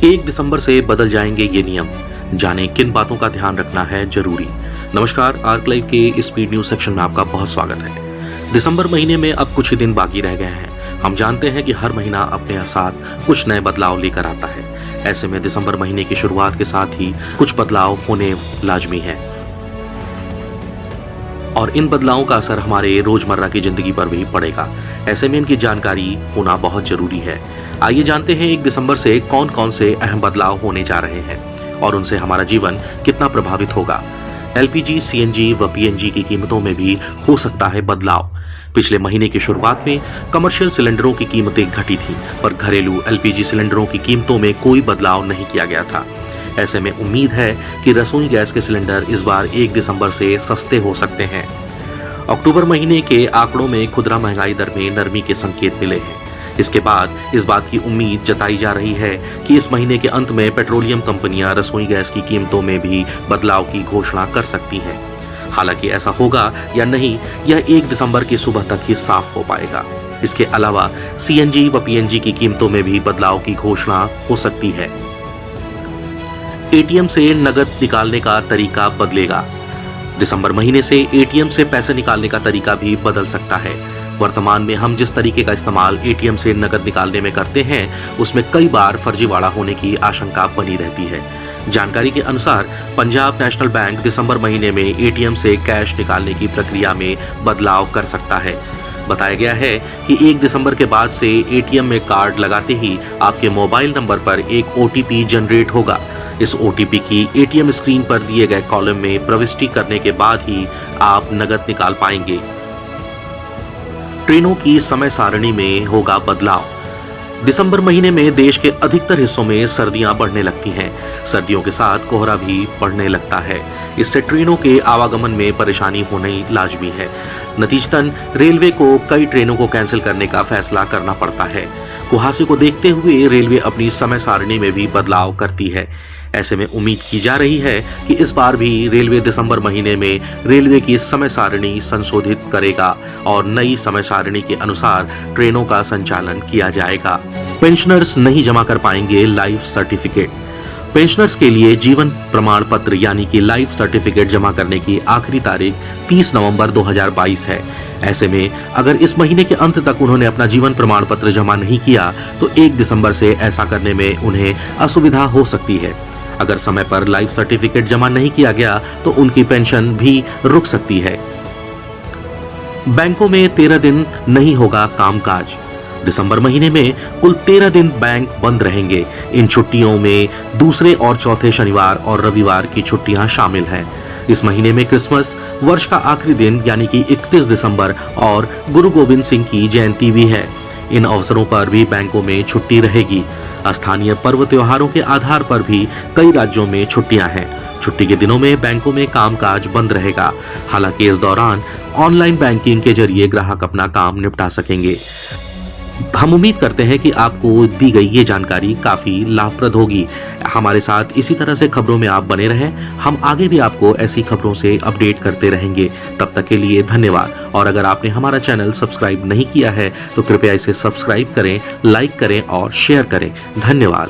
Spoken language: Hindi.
1 दिसंबर से बदल जाएंगे ये नियम। जानें किन बातों का ध्यान रखना है जरूरी। नमस्कार, आर्क लाइव के स्पीड न्यूज सेक्शन में आपका बहुत स्वागत है। दिसंबर महीने में अब कुछ ही दिन बाकी रह गए हैं। हम जानते हैं कि हर महीना अपने साथ कुछ नए बदलाव लेकर आता है। ऐसे में दिसंबर महीने की शुरुआत के साथ ही कुछ बदलाव होने लाजमी है और इन बदलावों का असर हमारे रोजमर्रा की जिंदगी पर भी पड़ेगा। ऐसे में इनकी जानकारी होना बहुत जरूरी है। आइए जानते हैं 1 दिसंबर से कौन कौन से अहम बदलाव होने जा रहे हैं और उनसे हमारा जीवन कितना प्रभावित होगा। एलपीजी, सीएनजी व पीएनजी की कीमतों में भी हो सकता है बदलाव। पिछले महीने की शुरुआत में कमर्शियल सिलेंडरों की कीमतें घटी थी, पर घरेलू एलपीजी सिलेंडरों की कीमतों में कोई बदलाव नहीं किया गया था। ऐसे में उम्मीद है कि रसोई गैस के सिलेंडर इस बार 1 दिसंबर से सस्ते हो सकते हैं। अक्टूबर महीने के आंकड़ों में खुदरा महंगाई दर में नरमी के संकेत मिले हैं। इसके बाद इस बात की उम्मीद जताई जा रही है कि इस महीने के अंत में पेट्रोलियम कंपनियां रसोई गैस की कीमतों में भी बदलाव की घोषणा कर सकती हैं। हालांकि ऐसा होगा या नहीं, यह 1 दिसंबर की सुबह तक ही साफ हो पाएगा। इसके अलावा सीएनजी व पीएनजी की कीमतों में भी बदलाव की घोषणा हो सकती है। एटीएम से नकद निकालने का तरीका बदलेगा। दिसंबर महीने से एटीएम से पैसे निकालने का तरीका भी बदल सकता है। वर्तमान में हम जिस तरीके का इस्तेमाल एटीएम से नकद निकालने में करते हैं, उसमें कई बार फर्जीवाड़ा होने की आशंका बनी रहती है। जानकारी के अनुसार पंजाब नेशनल बैंक दिसंबर महीने में एटीएम से कैश निकालने की प्रक्रिया में बदलाव कर सकता है। बताया गया है कि 1 दिसंबर के बाद से एटीएम में कार्ड लगाते ही आपके मोबाइल नंबर पर एक ओटीपी जनरेट होगा। इस ओटीपी की एटीएम स्क्रीन पर दिए गए कॉलम में प्रविष्टि करने के बाद ही आप नकद निकाल पाएंगे। ट्रेनों की समय सारणी में होगा बदलाव। दिसंबर महीने में देश के अधिकतर हिस्सों में सर्दियां बढ़ने लगती हैं। सर्दियों के साथ कोहरा भी बढ़ने लगता है। इससे ट्रेनों के आवागमन में परेशानी होनी लाजमी है। नतीजतन रेलवे को कई ट्रेनों को कैंसिल करने का फैसला करना पड़ता है। कुहासे को देखते हुए रेलवे अपनी समय सारणी में भी बदलाव करती है। ऐसे में उम्मीद की जा रही है कि इस बार भी रेलवे दिसंबर महीने में रेलवे की समय सारणी संशोधित करेगा और नई समय सारणी के अनुसार ट्रेनों का संचालन किया जाएगा। पेंशनर्स नहीं जमा कर पाएंगे लाइफ सर्टिफिकेट। पेंशनर्स के लिए जीवन प्रमाण पत्र यानी कि लाइफ सर्टिफिकेट जमा करने की आखिरी तारीख 30 नवंबर 2022 है। ऐसे में अगर इस महीने के अंत तक उन्होंने अपना जीवन प्रमाण पत्र जमा नहीं किया तो 1 दिसंबर से ऐसा करने में उन्हें असुविधा हो सकती है। अगर समय पर लाइफ सर्टिफिकेट जमा नहीं किया गया तो उनकी पेंशन भी रुक सकती है। बैंकों में 13 दिन नहीं होगा कामकाज। दिसंबर महीने में कुल 13 दिन बैंक बंद रहेंगे। इन छुट्टियों में दूसरे और चौथे शनिवार और रविवार की छुट्टियां शामिल हैं। इस महीने में क्रिसमस, वर्ष का आखिरी दिन यानी कि 31 दिसंबर और गुरु गोविंद सिंह की जयंती भी है। इन अवसरों पर भी बैंकों में छुट्टी रहेगी। स्थानीय पर्व त्योहारों के आधार पर भी कई राज्यों में छुट्टियां हैं। छुट्टी के दिनों में बैंकों में कामकाज बंद रहेगा। हालांकि इस दौरान ऑनलाइन बैंकिंग के जरिए ग्राहक अपना काम निपटा सकेंगे। हम उम्मीद करते हैं कि आपको दी गई ये जानकारी काफी लाभप्रद होगी। हमारे साथ इसी तरह से खबरों में आप बने रहें। हम आगे भी आपको ऐसी खबरों से अपडेट करते रहेंगे। तब तक के लिए धन्यवाद। और अगर आपने हमारा चैनल सब्सक्राइब नहीं किया है तो कृपया इसे सब्सक्राइब करें, लाइक करें और शेयर करें। धन्यवाद।